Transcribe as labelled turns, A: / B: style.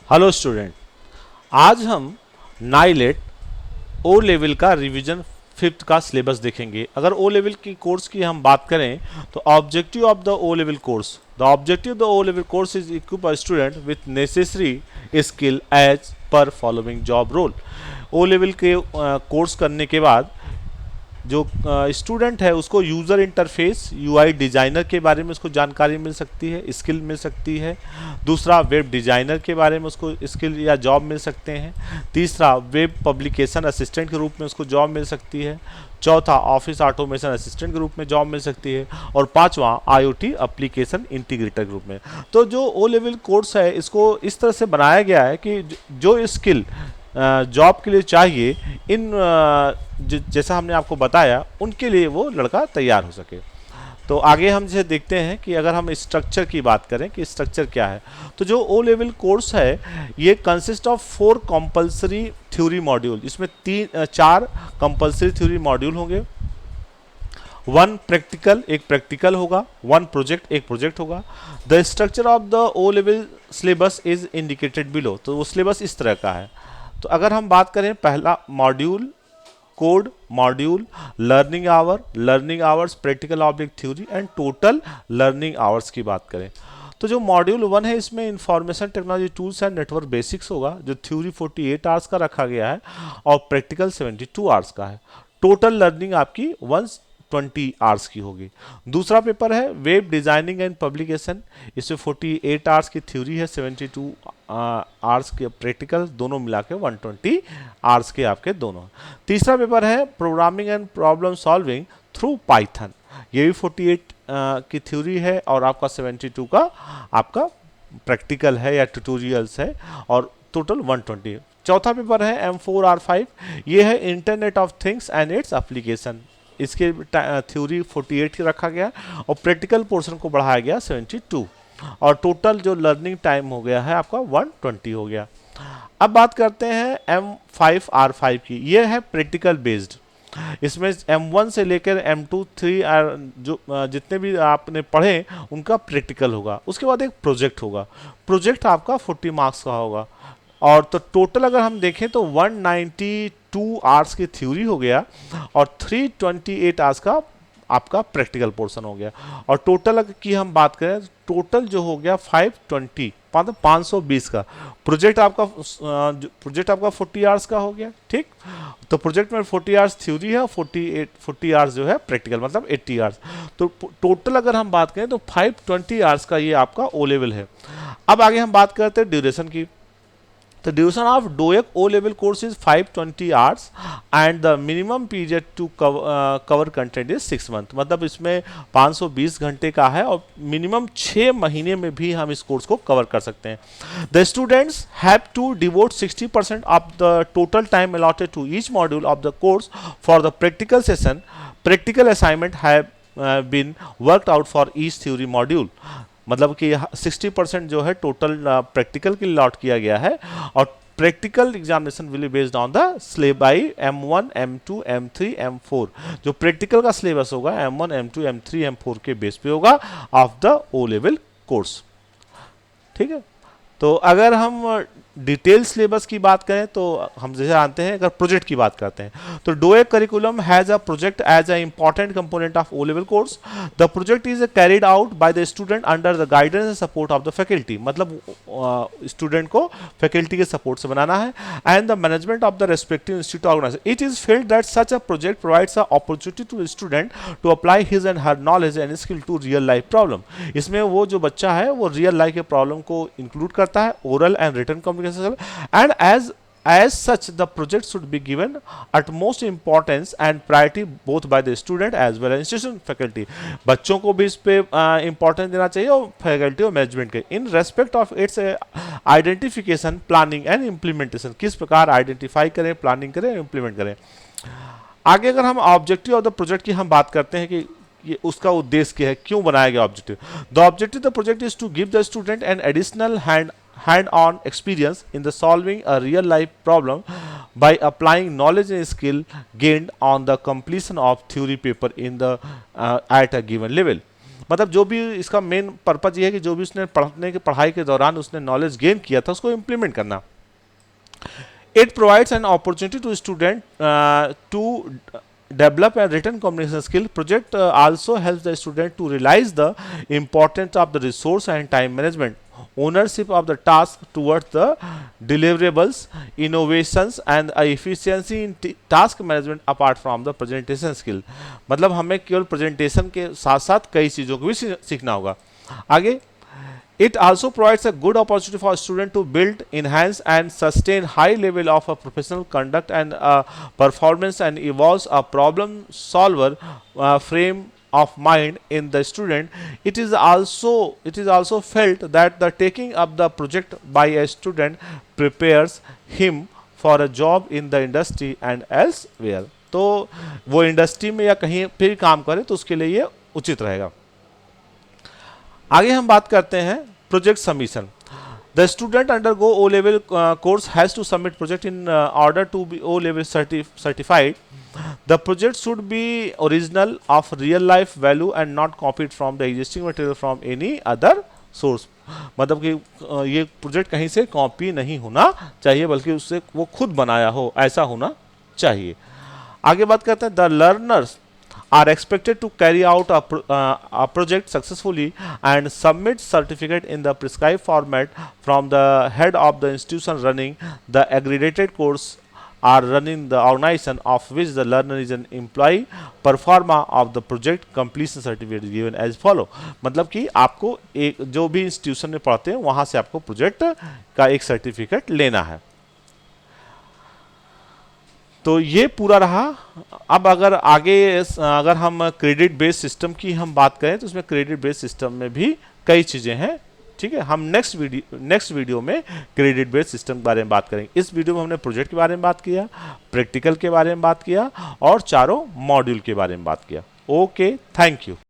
A: Hello student, आज हम NIELIT O level का रिवीजन फिफ्थ का सिलेबस देखेंगे। अगर ओ लेवल की कोर्स की हम बात करें तो objective of the O level course, the objective of the O level course is equip a student with necessary skill as per following job role. O level के course करने के बाद जो स्टूडेंट है उसको यूज़र इंटरफेस यूआई डिज़ाइनर के बारे में उसको जानकारी मिल सकती है, स्किल मिल सकती है। दूसरा, वेब डिज़ाइनर के बारे में उसको स्किल या जॉब मिल सकते हैं। तीसरा, वेब पब्लिकेशन असिस्टेंट के रूप में उसको जॉब मिल सकती है। चौथा, ऑफिस ऑटोमेशन असिस्टेंट के रूप में जॉब मिल सकती है। और पांचवा, आईओटी एप्लीकेशन इंटीग्रेटर के रूप में। तो जो ओ लेवल कोर्स है इसको इस तरह से बनाया गया है कि जो स्किल जॉब के लिए चाहिए, इन जैसा हमने आपको बताया उनके लिए वो लड़का तैयार हो सके। तो आगे हम जैसे देखते हैं कि अगर हम स्ट्रक्चर की बात करें कि स्ट्रक्चर क्या है, तो जो ओ लेवल कोर्स है ये consist of 4 compulsory theory module. इसमें चार कंपलसरी थ्योरी मॉड्यूल होंगे। वन प्रैक्टिकल, एक प्रैक्टिकल होगा। वन प्रोजेक्ट, एक प्रोजेक्ट होगा। The structure of the O level syllabus is indicated below. तो वो सिलेबस इस तरह का है। तो अगर हम बात करें, पहला module code module, learning hours, practical object theory and total learning hours की बात करें तो जो मॉड्यूल 1 है इसमें information technology tools and network basics होगा, जो थ्योरी 48 आवर्स का रखा गया है और प्रैक्टिकल 72 आवर्स का है। टोटल लर्निंग आपकी 120 आवर्स की होगी। दूसरा पेपर है वेब डिजाइनिंग एंड पब्लिकेशन। इसमें 48 आवर्स की थ्योरी है, 72 आवर्स के प्रैक्टिकल, दोनों मिला के 120 आवर्स के आपके दोनों। तीसरा पेपर है programming and problem solving through Python. ये भी 48 की थ्योरी है और आपका 72 का आपका प्रैक्टिकल है या ट्यूटोरियल्स है, और टोटल 120। चौथा पेपर है M4R5। ये है internet of things and its application. इसके थ्योरी 48 की रखा गया और प्रैक्टिकल पोर्शन को बढ़ाया गया 72, और टोटल जो लर्निंग टाइम हो गया है आपका 120 हो गया। अब बात करते हैं M5R5 की। ये है प्रैक्टिकल बेस्ड। इसमें M1 से लेकर M2 3 जो जितने भी आपने पढ़े उनका प्रैक्टिकल होगा। उसके बाद एक प्रोजेक्ट होगा। प्रोजेक्ट आपका 40 मार्क्स का होगा। और तो टोटल अगर हम देखें तो 192 आवर्स की थ्योरी हो गया और 328 आवर्स का आपका प्रैक्टिकल पोर्शन हो गया। और टोटल की हम बात करें, टोटल जो हो गया 520, मतलब 520 का। प्रोजेक्ट आपका 40 आवर्स का हो गया। ठीक, तो प्रोजेक्ट में 40 आवर्स थ्योरी है, 40 आवर्स जो है प्रैक्टिकल, मतलब 80 आवर्स। तो टोटल अगर हम बात करें तो 520 आवर्स का ये आपका ओ लेवल है। अब आगे हम बात करते हैं ड्यूरेशन की। The duration of DOEC O level course is 520 hours and the minimum period to cover content is 6 month। मतलब इसमें 520 घंटे का है और मिनिमम 6 महीने में भी हम इस कोर्स को कवर कर सकते हैं। The students have to devote 60% of the total time allotted to each module of the course for the practical session. Practical assignment have been worked out for each theory module। मतलब कि 60% जो है total practical के लिए lot किया गया है, और practical examination will be based on the syllabus by M1, M2, M3, M4। जो प्रैक्टिकल का सिलेबस होगा M1, M2, M3, M4 के बेस पे होगा of the O level course. ठीक है, तो अगर हम डिटेल सिलेबस की बात करें तो हम जैसे जानते हैं, अगर प्रोजेक्ट की बात करते हैं तो DOEACC curriculum has a project as a important component of O level course. The project is carried out by the student under the guidance and support of the faculty. मतलब स्टूडेंट को faculty के support से बनाना है, and the management of the respective institute organize. It is felt that such a project provides a opportunity to student to apply his and her knowledge and skill to real life problem. इसमें वो जो बच्चा है वो real life के problem को include करता है, oral and written communication, and as such the project should be given utmost importance and priority both by the student as well as institution faculty। बच्चों को भी इस पे इंपॉर्टेंस देना चाहिए और फैकल्टी और मैनेजमेंट के, in respect of its identification, planning and implementation. किस प्रकार आइडेंटिफाई करें, प्लानिंग करें, इम्प्लीमेंट करें। आगे अगर हम ऑब्जेक्टिव ऑफ द प्रोजेक्ट की हम बात करते हैं कि ये उसका उद्देश्य क्या है, क्यों बनाया गया objective. The objective the project is to give the student an additional hand-on experience in the solving a real-life problem by applying knowledge and skill gained on the completion of theory paper in the at a given level। मतलब जो भी इसका main purpose ये है कि जो भी उसने पढ़ाई के दौरान उसने नॉलेज गेन किया था उसको इम्प्लीमेंट करना। It provides an opportunity to student to develop a written communication skill. Project also helps the student to realize the importance of the resource and time management, ownership of the task towards the deliverables, innovations and efficiency in task management apart from the presentation skill. मतलब हमें केवल presentation के साथ साथ कई चीज़ों को भी सीखना होगा। आगे, it also provides a good opportunity for a student to build, enhance, and sustain high level of a professional conduct and performance, and evolves a problem solver frame of mind in the student. It is also felt that the taking up the project by a student prepares him for a job in the industry and elsewhere. तो वो industry में या कहीं फिर काम करे तो उसके लिए ये उचित रहेगा। आगे हम बात करते हैं project submission. The student undergo O level course has to submit project in order to be O level certified. The project should be original of real life value and not copied from the existing material from any other source. मतलब कि ये project कहीं से copy नहीं होना चाहिए बल्कि उससे वो खुद बनाया हो, ऐसा होना चाहिए। आगे बात करते हैं, the learners are expected to carry out a project successfully and submit certificate in the prescribed format from the head of the institution running the accredited course are running the organization of which the learner is an employee. Performa of the project completion certificate is given as follow. मतलब कि आपको एक जो भी institution में पढ़ते हैं वहां से आपको प्रोजेक्ट का एक सर्टिफिकेट लेना है। तो ये पूरा रहा। अब अगर हम क्रेडिट बेस्ड सिस्टम की हम बात करें तो उसमें क्रेडिट बेस्ड सिस्टम में भी कई चीज़ें हैं। ठीक है, हम नेक्स्ट वीडियो में क्रेडिट बेस्ड सिस्टम के बारे में बात करेंगे। इस वीडियो में हमने प्रोजेक्ट के बारे में बात किया, प्रैक्टिकल के बारे में बात किया और चारों मॉड्यूल के बारे में बात किया। Okay, thank you.